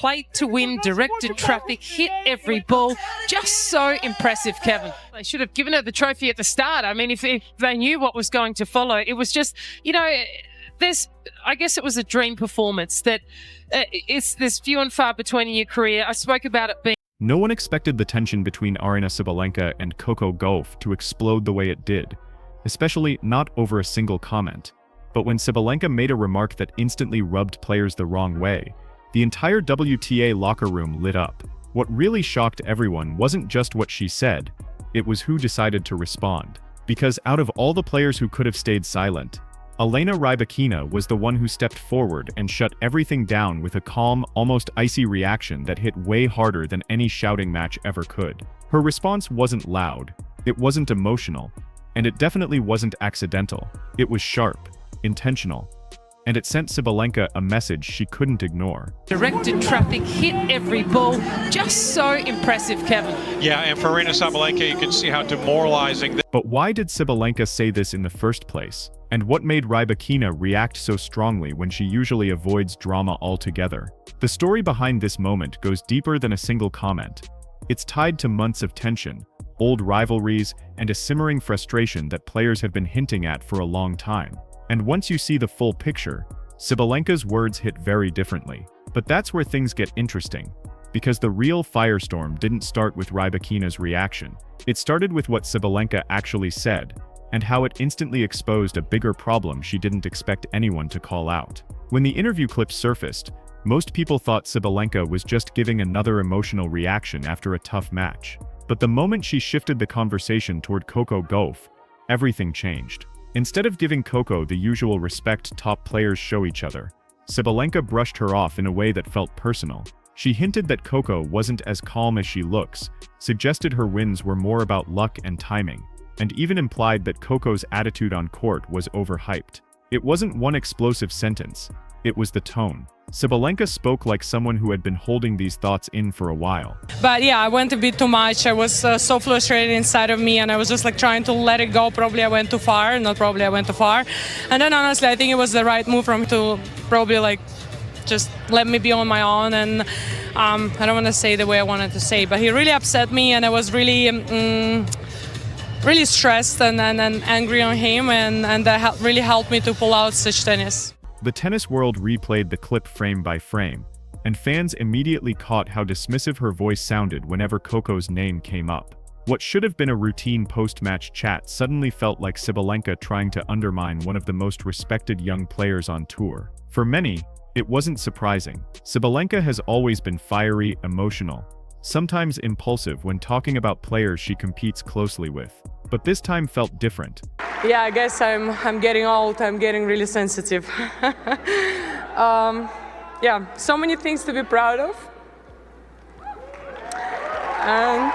played to win, directed traffic, hit every ball. Just so impressive, Kevin. They should have given her the trophy at the start. I mean, if they knew what was going to follow, it was just, I guess it was a dream performance that there's few and far between in your career. I spoke about it being. No one expected the tension between Aryna Sabalenka and Coco Gauff to explode the way it did, especially not over a single comment. But when Sabalenka made a remark that instantly rubbed players the wrong way, the entire WTA locker room lit up. What really shocked everyone wasn't just what she said, it was who decided to respond. Because out of all the players who could have stayed silent, Elena Rybakina was the one who stepped forward and shut everything down with a calm, almost icy reaction that hit way harder than any shouting match ever could. Her response wasn't loud, it wasn't emotional, and it definitely wasn't accidental. It was sharp, intentional, and it sent Sabalenka a message she couldn't ignore. Directed traffic, hit every ball. Just so impressive, Kevin. Yeah, and for Aryna Sabalenka, you can see how demoralizing. But why did Sabalenka say this in the first place? And what made Rybakina react so strongly when she usually avoids drama altogether? The story behind this moment goes deeper than a single comment. It's tied to months of tension, old rivalries, and a simmering frustration that players have been hinting at for a long time. And once you see the full picture, Sabalenka's words hit very differently. But that's where things get interesting, because the real firestorm didn't start with Rybakina's reaction. It started with what Sabalenka actually said, and how it instantly exposed a bigger problem she didn't expect anyone to call out. When the interview clip surfaced, most people thought Sabalenka was just giving another emotional reaction after a tough match. But the moment she shifted the conversation toward Coco Gauff, everything changed. Instead of giving Coco the usual respect top players show each other, Sabalenka brushed her off in a way that felt personal. She hinted that Coco wasn't as calm as she looks, suggested her wins were more about luck and timing, and even implied that Coco's attitude on court was overhyped. It wasn't one explosive sentence, it was the tone. Sabalenka spoke like someone who had been holding these thoughts in for a while. But yeah, I went a bit too much. I was so frustrated inside of me, and I was just like trying to let it go. Probably I went too far, not probably I went too far. And then honestly, I think it was the right move for him to probably like just let me be on my own. And I don't want to say the way I wanted to say, but he really upset me, and I was really really stressed and angry on him, and that really helped me to pull out such tennis. The tennis world replayed the clip frame by frame, and fans immediately caught how dismissive her voice sounded whenever Coco's name came up. What should have been a routine post-match chat suddenly felt like Sabalenka trying to undermine one of the most respected young players on tour. For many, it wasn't surprising. Sabalenka has always been fiery, emotional, sometimes impulsive when talking about players she competes closely with. But this time felt different. Yeah, I guess I'm getting old. I'm getting really sensitive. Yeah, so many things to be proud of. And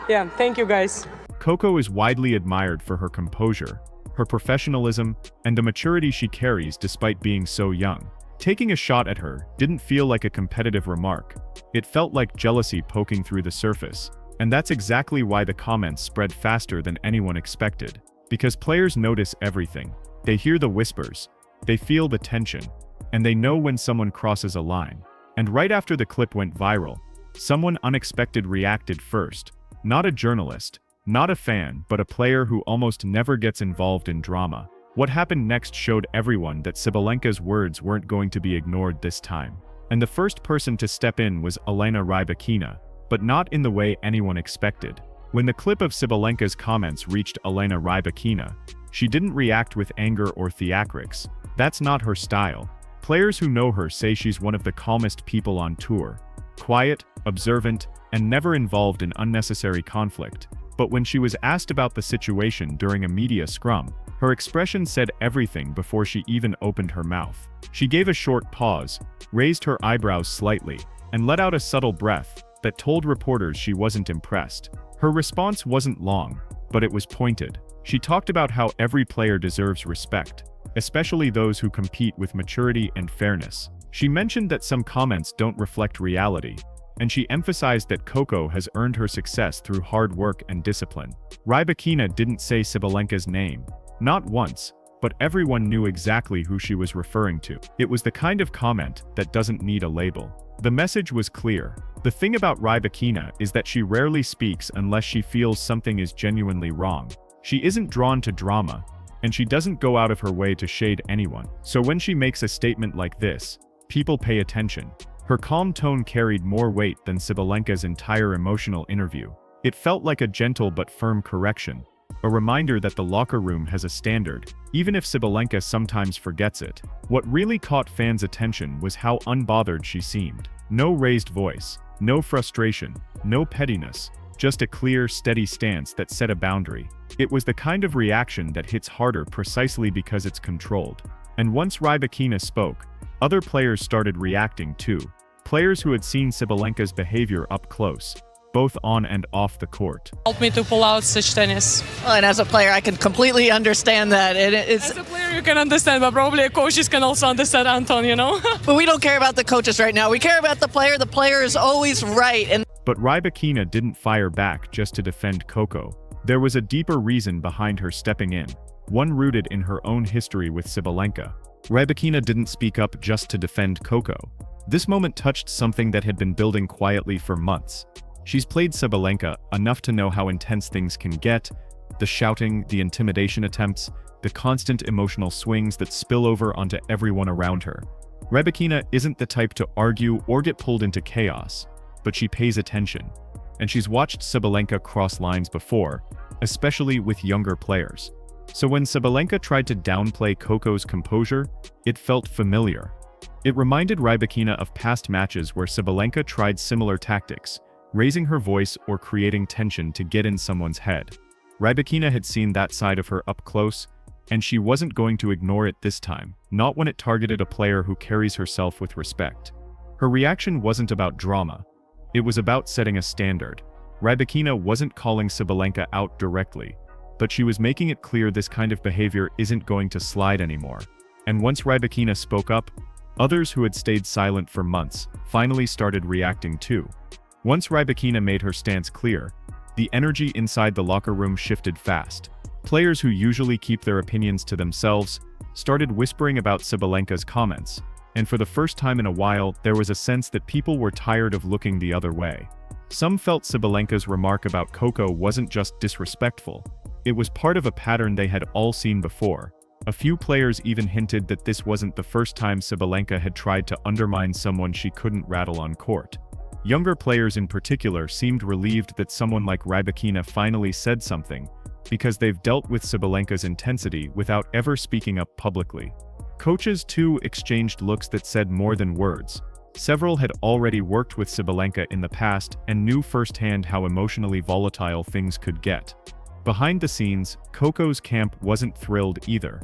yeah, thank you guys. Coco is widely admired for her composure, her professionalism, and the maturity she carries despite being so young. Taking a shot at her didn't feel like a competitive remark. It felt like jealousy poking through the surface. And that's exactly why the comments spread faster than anyone expected. Because players notice everything. They hear the whispers, they feel the tension, and they know when someone crosses a line. And right after the clip went viral, someone unexpected reacted first. Not a journalist, not a fan, but a player who almost never gets involved in drama. What happened next showed everyone that Sabalenka's words weren't going to be ignored this time. And the first person to step in was Elena Rybakina, but not in the way anyone expected. When the clip of Sabalenka's comments reached Elena Rybakina, she didn't react with anger or theatrics. That's not her style. Players who know her say she's one of the calmest people on tour. Quiet, observant, and never involved in unnecessary conflict. But when she was asked about the situation during a media scrum, her expression said everything before she even opened her mouth. She gave a short pause, raised her eyebrows slightly, and let out a subtle breath that told reporters she wasn't impressed. Her response wasn't long, but it was pointed. She talked about how every player deserves respect, especially those who compete with maturity and fairness. She mentioned that some comments don't reflect reality, and she emphasized that Coco has earned her success through hard work and discipline. Rybakina didn't say Sabalenka's name, Not once, but everyone knew exactly who she was referring to. It was the kind of comment that doesn't need a label. The message was clear. The thing about Rybakina is that she rarely speaks unless she feels something is genuinely wrong. She isn't drawn to drama, and she doesn't go out of her way to shade anyone. So when she makes a statement like this, people pay attention. Her calm tone carried more weight than Sabalenka's entire emotional interview. It felt like a gentle but firm correction, a reminder that the locker room has a standard, even if Sabalenka sometimes forgets it. What really caught fans' attention was how unbothered she seemed. No raised voice, no frustration, no pettiness, just a clear, steady stance that set a boundary. It was the kind of reaction that hits harder precisely because it's controlled. And once Rybakina spoke, other players started reacting too. Players who had seen Sabalenka's behavior up close, both on and off the court. Helped me to pull out such tennis. Well, and as a player, I can completely understand that. It's, As a player, you can understand, but probably coaches can also understand, Anton, you know? but we don't care about the coaches right now. We care about the player. The player is always right. And But Rybakina didn't fire back just to defend Coco. There was a deeper reason behind her stepping in, one rooted in her own history with Sabalenka. Rybakina didn't speak up just to defend Coco. This moment touched something that had been building quietly for months. She's played Sabalenka enough to know how intense things can get, the shouting, the intimidation attempts, the constant emotional swings that spill over onto everyone around her. Rybakina isn't the type to argue or get pulled into chaos, but she pays attention. And she's watched Sabalenka cross lines before, especially with younger players. So when Sabalenka tried to downplay Coco's composure, it felt familiar. It reminded Rybakina of past matches where Sabalenka tried similar tactics, raising her voice or creating tension to get in someone's head. Rybakina had seen that side of her up close, and she wasn't going to ignore it this time, not when it targeted a player who carries herself with respect. Her reaction wasn't about drama. It was about setting a standard. Rybakina wasn't calling Sabalenka out directly, but she was making it clear this kind of behavior isn't going to slide anymore. And once Rybakina spoke up, others who had stayed silent for months finally started reacting too. Once Rybakina made her stance clear, the energy inside the locker room shifted fast. Players who usually keep their opinions to themselves started whispering about Sabalenka's comments, and for the first time in a while, there was a sense that people were tired of looking the other way. Some felt Sabalenka's remark about Coco wasn't just disrespectful, it was part of a pattern they had all seen before. A few players even hinted that this wasn't the first time Sabalenka had tried to undermine someone she couldn't rattle on court. Younger players in particular seemed relieved that someone like Rybakina finally said something, because they've dealt with Sabalenka's intensity without ever speaking up publicly. Coaches too exchanged looks that said more than words. Several had already worked with Sabalenka in the past and knew firsthand how emotionally volatile things could get. Behind the scenes, Coco's camp wasn't thrilled either.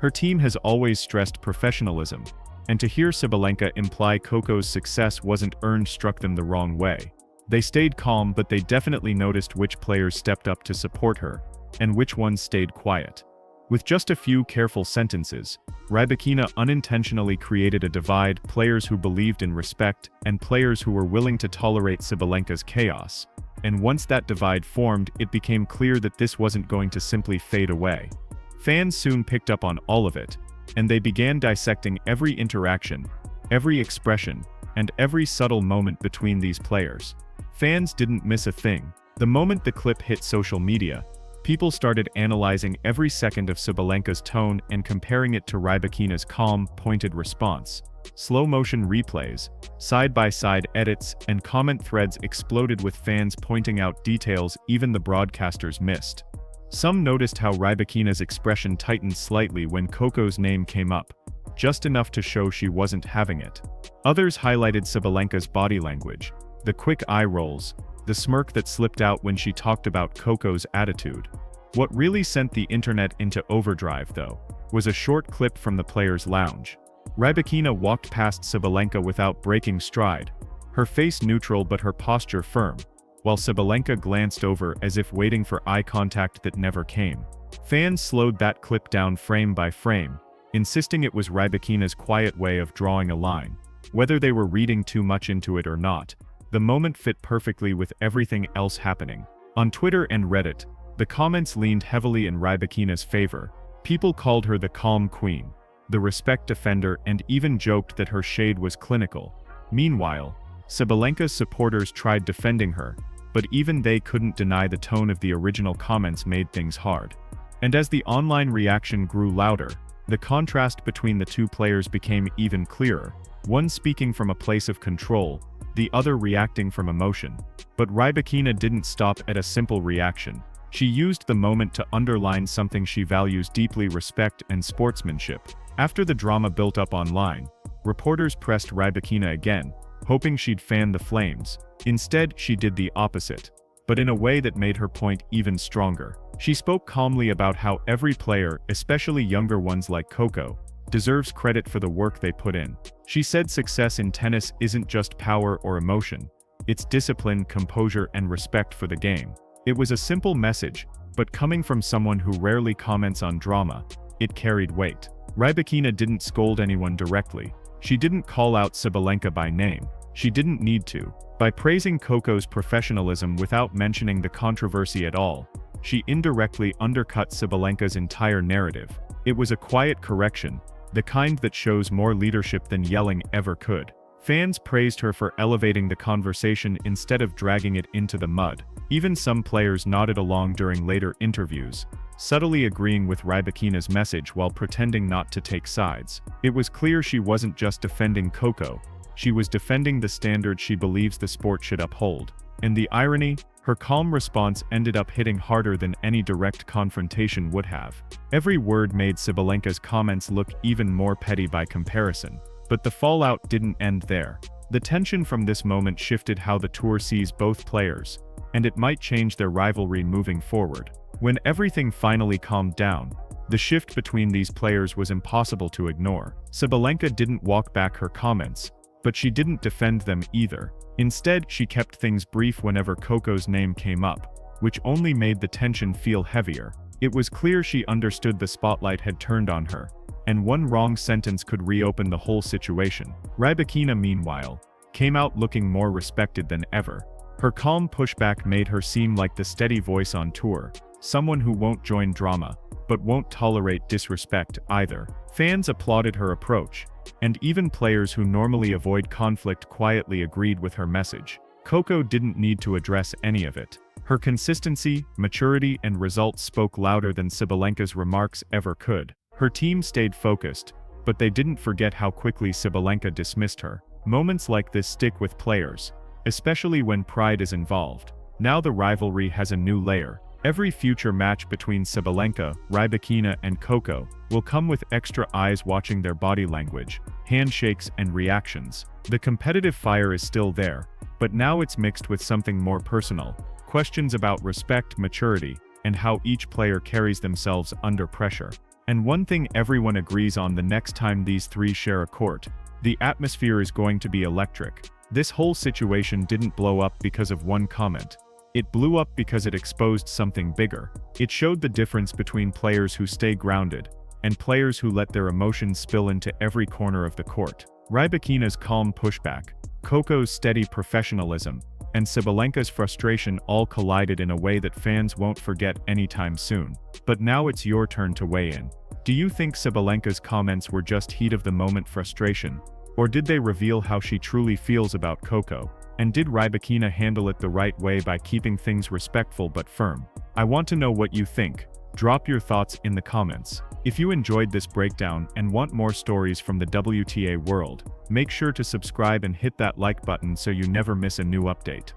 Her team has always stressed professionalism, and to hear Sabalenka imply Coco's success wasn't earned struck them the wrong way. They stayed calm, but they definitely noticed which players stepped up to support her, and which ones stayed quiet. With just a few careful sentences, Rybakina unintentionally created a divide: players who believed in respect and players who were willing to tolerate Sabalenka's chaos. And once that divide formed, it became clear that this wasn't going to simply fade away. Fans soon picked up on all of it, and they began dissecting every interaction, every expression, and every subtle moment between these players. Fans didn't miss a thing. The moment the clip hit social media, people started analyzing every second of Sabalenka's tone and comparing it to Rybakina's calm, pointed response. Slow-motion replays, side-by-side edits, and comment threads exploded with fans pointing out details even the broadcasters missed. Some noticed how Rybakina's expression tightened slightly when Coco's name came up, just enough to show she wasn't having it. Others highlighted Sabalenka's body language, the quick eye rolls, the smirk that slipped out when she talked about Coco's attitude. What really sent the internet into overdrive, though, was a short clip from the players' lounge. Rybakina walked past Sabalenka without breaking stride, her face neutral but her posture firm, while Sabalenka glanced over as if waiting for eye contact that never came. Fans slowed that clip down frame by frame, insisting it was Rybakina's quiet way of drawing a line. Whether they were reading too much into it or not, the moment fit perfectly with everything else happening. On Twitter and Reddit, the comments leaned heavily in Rybakina's favor, People called her the calm queen, the respect defender, and even joked that her shade was clinical. Meanwhile, Sabalenka's supporters tried defending her, but even they couldn't deny the tone of the original comments made things hard. And as the online reaction grew louder, the contrast between the two players became even clearer, one speaking from a place of control, the other reacting from emotion. But Rybakina didn't stop at a simple reaction. She used the moment to underline something she values deeply: respect and sportsmanship. After the drama built up online, reporters pressed Rybakina again, hoping she'd fan the flames. Instead, she did the opposite, but in a way that made her point even stronger. She spoke calmly about how every player, especially younger ones like Coco, deserves credit for the work they put in. She said success in tennis isn't just power or emotion, it's discipline, composure, and respect for the game. It was a simple message, but coming from someone who rarely comments on drama, it carried weight. Rybakina didn't scold anyone directly. She didn't call out Sabalenka by name. She didn't need to. By praising Coco's professionalism without mentioning the controversy at all, she indirectly undercut Sabalenka's entire narrative. It was a quiet correction, the kind that shows more leadership than yelling ever could. Fans praised her for elevating the conversation instead of dragging it into the mud. Even some players nodded along during later interviews, subtly agreeing with Rybakina's message while pretending not to take sides. It was clear she wasn't just defending Coco, she was defending the standard she believes the sport should uphold. And the irony? Her calm response ended up hitting harder than any direct confrontation would have. Every word made Sabalenka's comments look even more petty by comparison. But the fallout didn't end there. The tension from this moment shifted how the tour sees both players, and it might change their rivalry moving forward. When everything finally calmed down, the shift between these players was impossible to ignore. Sabalenka didn't walk back her comments, but she didn't defend them either. Instead, she kept things brief whenever Coco's name came up, which only made the tension feel heavier. It was clear she understood the spotlight had turned on her, and one wrong sentence could reopen the whole situation. Rybakina, meanwhile, came out looking more respected than ever. Her calm pushback made her seem like the steady voice on tour, someone who won't join drama, but won't tolerate disrespect either. Fans applauded her approach, and even players who normally avoid conflict quietly agreed with her message. Coco didn't need to address any of it. Her consistency, maturity, and results spoke louder than Sabalenka's remarks ever could. Her team stayed focused, but they didn't forget how quickly Sabalenka dismissed her. Moments like this stick with players, especially when pride is involved. Now the rivalry has a new layer. Every future match between Sabalenka, Rybakina, and Coco will come with extra eyes watching their body language, handshakes, and reactions. The competitive fire is still there, but now it's mixed with something more personal. Questions about respect, maturity, and how each player carries themselves under pressure. And one thing everyone agrees on: the next time these three share a court, the atmosphere is going to be electric. This whole situation didn't blow up because of one comment. It blew up because it exposed something bigger. It showed the difference between players who stay grounded and players who let their emotions spill into every corner of the court. Rybakina's calm pushback, Coco's steady professionalism, and Sabalenka's frustration all collided in a way that fans won't forget anytime soon. But now it's your turn to weigh in. Do you think Sabalenka's comments were just heat of the moment frustration, or did they reveal how she truly feels about Coco? And did Rybakina handle it the right way by keeping things respectful but firm? I want to know what you think. Drop your thoughts in the comments. If you enjoyed this breakdown and want more stories from the WTA world, make sure to subscribe and hit that like button so you never miss a new update.